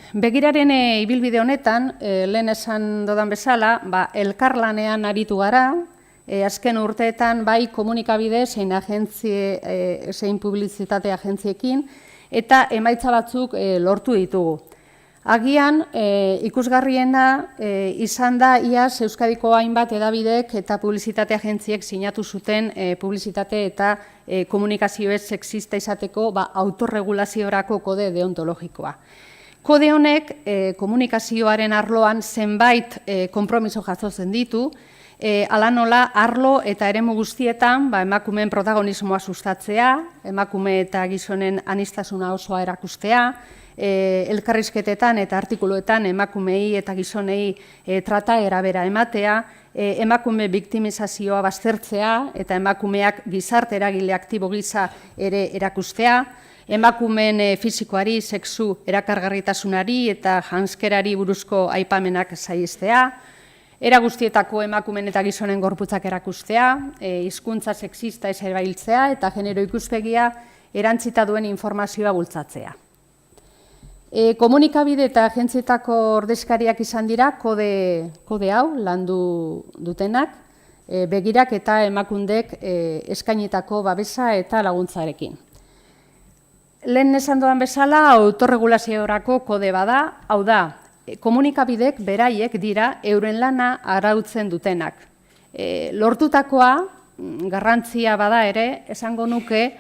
Begiraren ibilbide honetan, lehen esan dodan bezala, elkarlanean aritu gara, azken urteetan bai komunikabide zein publizitate agentziekin, eta emaitza batzuk lortu ditugu. Agian, ikusgarriena izan da iaz Euskadiko hainbat hedabidek eta publizitate agentziek sinatu zuten publizitate eta komunikazioez sexista izateko autorregulaziorako kode deontologikoa. Kode honek komunikazioaren arloan zenbait konpromiso jasotzen ditu, hala nola arlo eta eremu guztietan emakumeen protagonismoa sustatzea, emakume eta gizonen aniztasuna osoa erakustea, elkarrizketetan eta artikuluetan emakumei eta gizonei trataera bera ematea, emakume biktimizazioa baztertzea eta emakumeak gizarte eragile aktibo gisa ere erakustea, emakumeen fisikoari, sexu erakargarritasunari eta janskerari buruzko aipamenak saihestea, era guztietako emakumeen eta gizonen gorputzak erakustea, hizkuntza sexista ez erabiltzea eta genero ikuspegia erantzita duen informazioa bultzatzea. Komunikabide eta agentzietako ordezkariak izan dira kode hau landu dutenak, begirak eta emakundek eskainitako babesa eta laguntzarekin. Lehen esan doan bezala, autorregulaziorako kode bada, hau da, komunikabidek beraiek dira euren lana arautzen dutenak. Lortutakoa, garrantzia bada ere, esango nuke,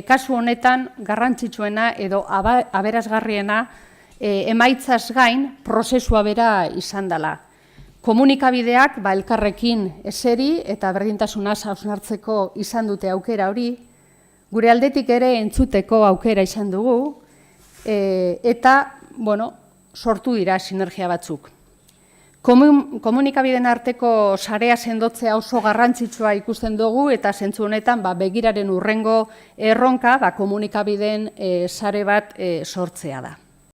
kasu honetan garrantzitsuena edo aberasgarriena emaitzaz gain prozesua bera izan dela. Komunikabideak elkarrekin eseri eta berdintasunaz hausnartzeko izan dute aukera hori, gure aldetik ere entzuteko aukera izan dugu, eta sortu dira sinergia batzuk. Komunikabideen arteko sarea sendotzea oso garrantzitsua ikusten dugu eta zentzu honetan begiraren hurrengo erronka komunikabideen sare bat sortzea da.